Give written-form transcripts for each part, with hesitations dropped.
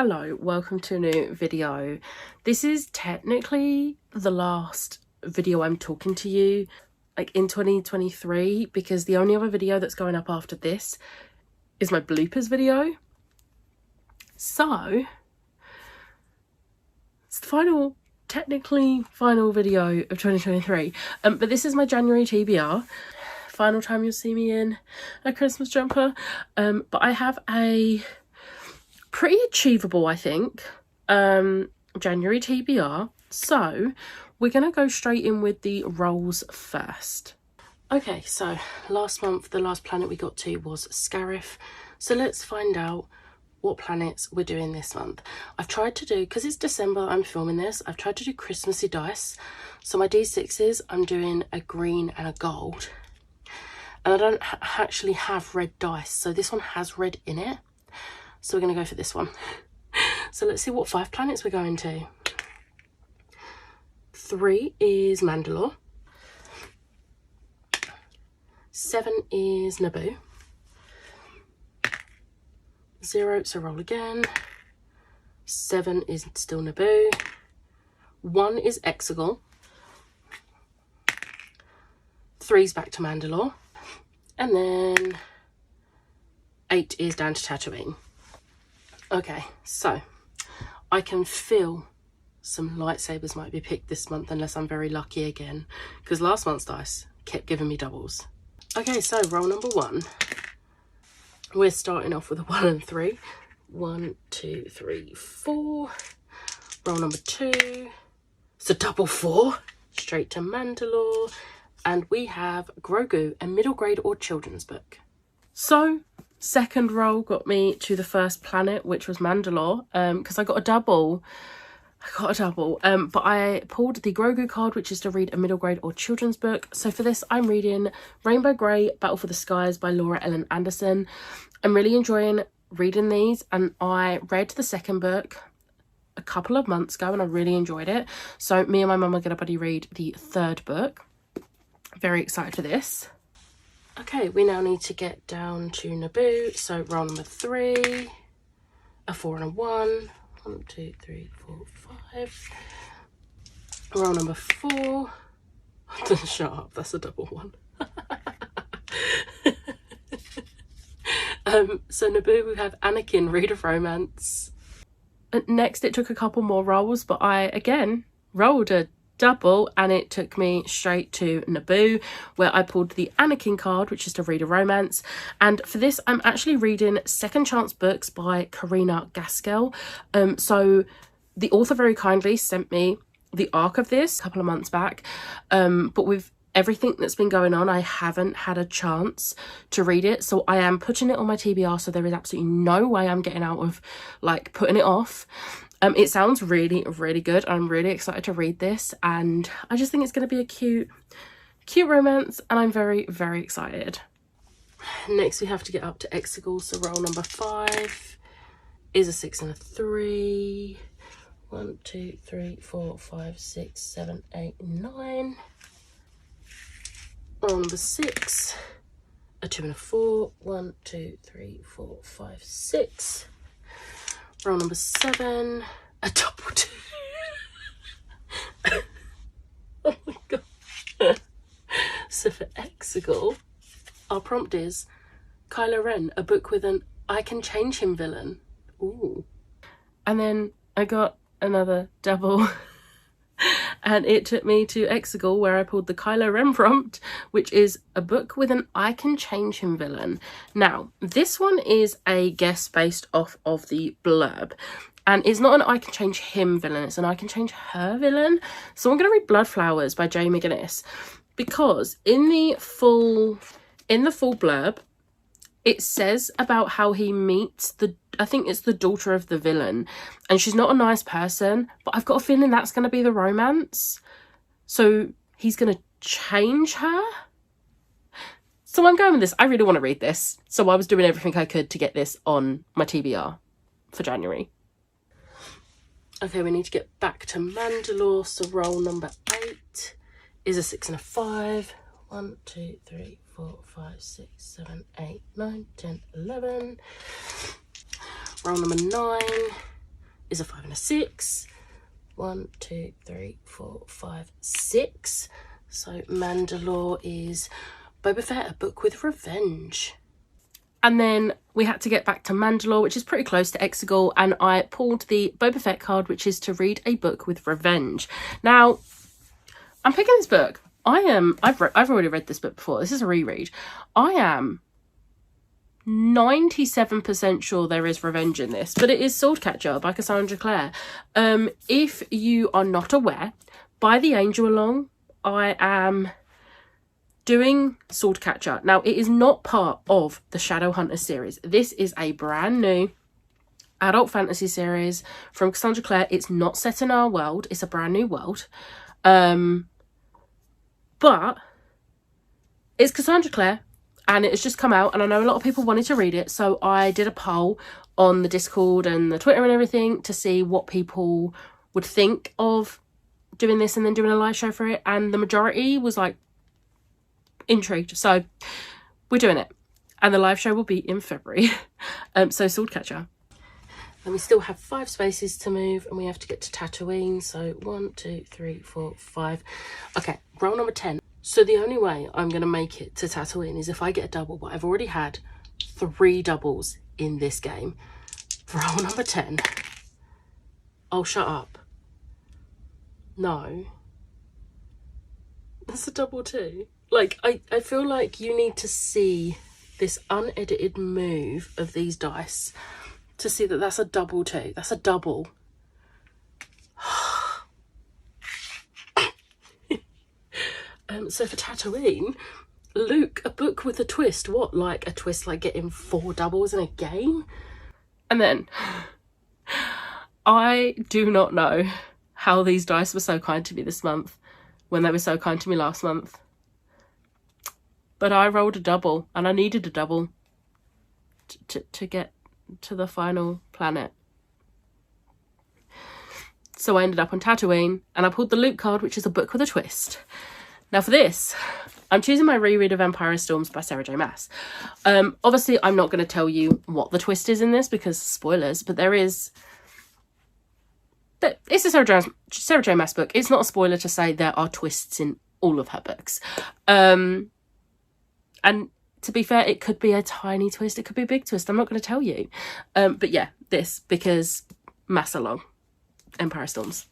Hello, welcome to a new video. This is technically the last video I'm talking to you like in 2023 because the only other video that's going up after this is my bloopers video. So it's the technically final video of 2023. But this is my January TBR. Final time you'll see me in a Christmas jumper. But I have a pretty achievable, I think, January TBR. So we're gonna go straight in with the rolls first. Okay, so last month the last planet we got to was Scarif. So let's find out what planets we're doing this month. I've tried to do, because it's December I'm filming this, I've tried to do Christmassy dice. So my D6s, I'm doing a green and a gold. And I don't actually have red dice, so this one has red in it. So we're going to go for this one. So let's see what 5 planets we're going to. 3 is Mandalore. 7 is Nabo. 0, so roll again. 7 is still Nabo. 1 is Exagal. 3's back to Mandalore. And then 8 is down to Tatooine. Okay, so I can feel some lightsabers might be picked this month unless I'm very lucky again, because last month's dice kept giving me doubles. Okay, so roll number 1. We're starting off with a 1 and 3. 1, 2, 3, 4. Roll number 2. It's a double 4. Straight to Mandalore. And we have Grogu, a middle grade or children's book. So second roll got me to the first planet, which was Mandalore, because I got a double. But I pulled the Grogu card, which is to read a middle grade or children's book. So for this, I'm reading Rainbow Grey, Battle for the Skies by Laura Ellen Anderson. I'm really enjoying reading these, and I read the second book a couple of months ago and I really enjoyed it. So me and my mum are going to buddy read the third book. Very excited for this. Okay, we now need to get down to Nabo. So roll number 3, a 4 and a 1. 1, 2, 3, 4, 5. Roll number 4. Shut up, that's a double 1. So Nabo, we have Anakin, read a romance. Next, it took a couple more rolls, but I again rolled a double and it took me straight to Nabo, where I pulled the Anakin card, which is to read a romance. And for this, I'm actually reading Second Chance Books by Karina Gaskell. So the author very kindly sent me the arc of this a couple of months back, but with everything that's been going on, I haven't had a chance to read it, so I am putting it on my TBR, so there is absolutely no way I'm getting out of like putting it off. It sounds really, really good. I'm really excited to read this, and I just think it's going to be a cute romance, and I'm very, very excited. Next, we have to get up to Exagal, so roll number 5 is a 6 and a 3. 1, 2, 3, 4, 5, 6, 7, 8, 9. Roll number 6, a 2 and a 4. 1, 2, 3, 4, 5, 6. Roll number 7, a double 2. Oh my god. So for Exagal, our prompt is Kylo Ren, a book with an I can change him villain. Ooh. And then I got another double. And it took me to Exagal, where I pulled the Kylo Ren prompt, which is a book with an I can change him villain. Now, this one is a guess based off of the blurb. And it's not an I can change him villain, it's an I can change her villain. So I'm going to read Blood Flowers by Jay McGinnis, because in the full blurb, it says about how he meets I think it's the daughter of the villain, and she's not a nice person, but I've got a feeling that's going to be the romance. So he's going to change her. So I'm going with this. I really want to read this. So I was doing everything I could to get this on my TBR for January. Okay, we need to get back to Mandalore. So roll number 8 is a 6 and a 5. 1, 2, 3, 4, 5, 6, 7, 8, 9, 10, 11. Roll number 9 is a 5 and a 6. 1, 2, 3, 4, 5, 6. So Mandalore is Boba Fett, a book with revenge. And then we had to get back to Mandalore, which is pretty close to Exagal, and I pulled the Boba Fett card, which is to read a book with revenge. Now, I'm picking this book. I've already read this book before. This is a reread. I am 97% sure there is revenge in this, but it is Swordcatcher by Cassandra Clare. If you are not aware, by the Angel Along, I am doing Swordcatcher. Now, it is not part of the Shadowhunters series. This is a brand new adult fantasy series from Cassandra Clare. It's not set in our world. It's a brand new world. But it's Cassandra Clare, and it has just come out, and I know a lot of people wanted to read it, so I did a poll on the Discord and the Twitter and everything to see what people would think of doing this and then doing a live show for it, and the majority was like intrigued, so we're doing it, and the live show will be in February. So Swordcatcher. And we still have 5 spaces to move, and we have to get to Tatooine. So 1, 2, 3, 4, 5. Okay, roll number 10. So the only way I'm going to make it to Tatooine is if I get a double, but I've already had 3 doubles in this game. Roll number 10. Oh, shut up. No. That's a double too. Like, I feel like you need to see this unedited move of these dice to see that that's a double too. That's a double. So for Tatooine, Luke, a book with a twist. What, like a twist like getting 4 doubles in a game? And then, I do not know how these dice were so kind to me this month when they were so kind to me last month. But I rolled a double, and I needed a double to get to the final planet. So I ended up on Tatooine, and I pulled the Luke card, which is a book with a twist. Now for this, I'm choosing my reread of Empire Storms by Sarah J Maas. Obviously, I'm not going to tell you what the twist is in this because spoilers, but there is... It's a Sarah J Maas book. It's not a spoiler to say there are twists in all of her books. And to be fair, it could be a tiny twist. It could be a big twist. I'm not going to tell you. But yeah, this, because Maas along. Empire Storms.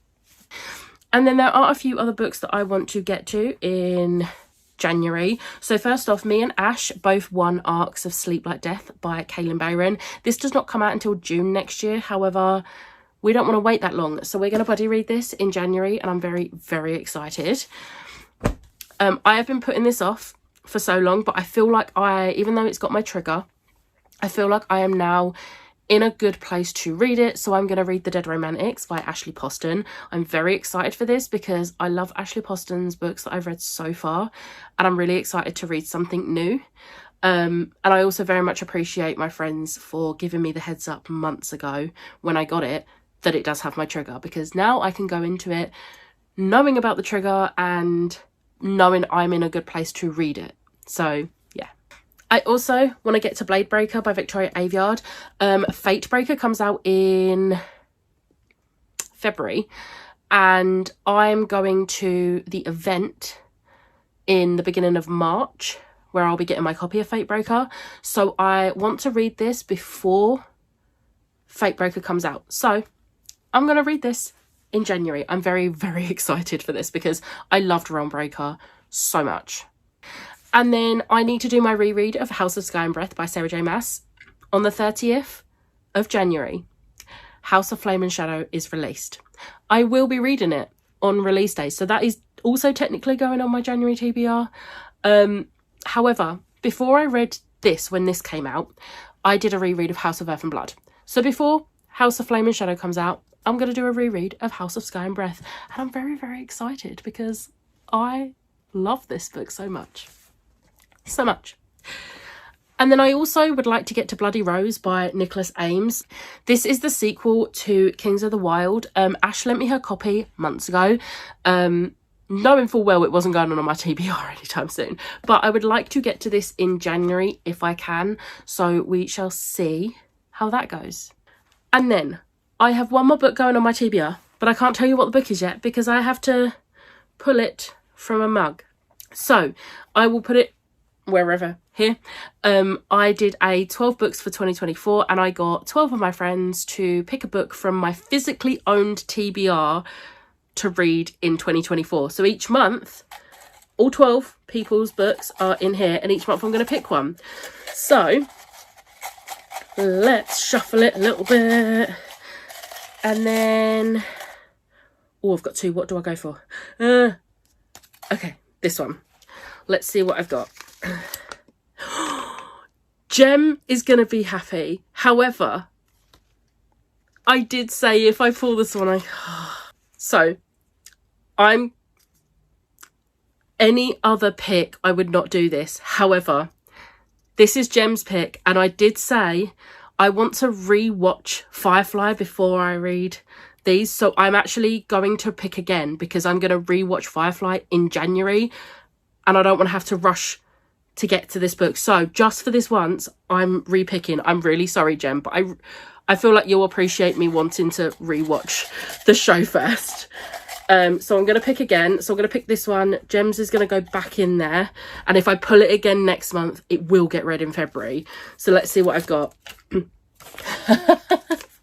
And then there are a few other books that I want to get to in January. So first off, me and Ash both won Arcs of Sleep Like Death by Kaylin Bayron. This does not come out until June next year. However, we don't want to wait that long. So we're going to buddy read this in January, and I'm very, very excited. I have been putting this off for so long, but I feel like even though it's got my trigger, I feel like I am now in a good place to read it. So I'm going to read The Dead Romantics by Ashley Poston. I'm very excited for this because I love Ashley Poston's books that I've read so far, and I'm really excited to read something new. And I also very much appreciate my friends for giving me the heads up months ago when I got it that it does have my trigger, because now I can go into it knowing about the trigger and knowing I'm in a good place to read it. So yeah. I also want to get to Blade Breaker by Victoria Aveyard. Fate Breaker comes out in February, and I'm going to the event in the beginning of March where I'll be getting my copy of Fate Breaker. So I want to read this before Fate Breaker comes out. So I'm going to read this in January. I'm very, very excited for this because I loved Realm Breaker so much. And then I need to do my reread of House of Sky and Breath by Sarah J Maas on the 30th of January. House of Flame and Shadow is released. I will be reading it on release day, so that is also technically going on my January TBR. However, before I read this, when this came out, I did a reread of House of Earth and Blood. So before House of Flame and Shadow comes out, I'm going to do a reread of House of Sky and Breath. And I'm very, very excited because I love this book so much. So much. And then I also would like to get to Bloody Rose by Nicholas Ames. This is the sequel to Kings of the Wild. Ash lent me her copy months ago, knowing full well it wasn't going on my TBR anytime soon. But I would like to get to this in January if I can. So we shall see how that goes. And then I have one more book going on my TBR, but I can't tell you what the book is yet because I have to pull it from a mug. So I will put it wherever, here. I did a 12 books for 2024 and I got 12 of my friends to pick a book from my physically owned TBR to read in 2024. So each month, all 12 people's books are in here and each month I'm going to pick one. So let's shuffle it a little bit. And then, oh, I've got two. What do I go for? Okay, this one. Let's see what I've got. Jem is going to be happy. However, I did say if I pull this one, So, any other pick, I would not do this. However, this is Jem's pick. And I did say I want to re-watch Firefly before I read these. So I'm actually going to pick again because I'm going to re-watch Firefly in January. And I don't want to have to rush to get to this book. So just for this once, I'm re-picking. I'm really sorry, Jem, but I feel like you'll appreciate me wanting to re-watch the show first. So I'm going to pick again. So I'm going to pick this one. Jem's is going to go back in there. And if I pull it again next month, it will get read in February. So let's see what I've got.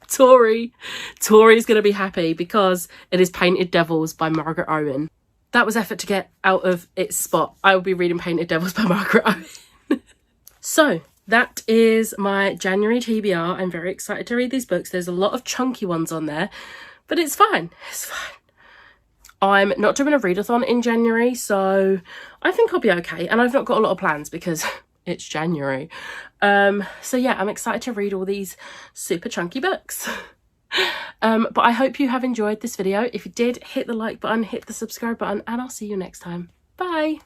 Tori's going to be happy because it is Painted Devils by Margaret Owen. That was effort to get out of its spot. I will be reading Painted Devils by Margaret Owen. So that is my January TBR. I'm very excited to read these books. There's a lot of chunky ones on there, but it's fine. It's fine. I'm not doing a readathon in January, so I think I'll be okay. And I've not got a lot of plans because it's January. So yeah, I'm excited to read all these super chunky books. But I hope you have enjoyed this video. If you did, hit the like button, hit the subscribe button, and I'll see you next time. Bye.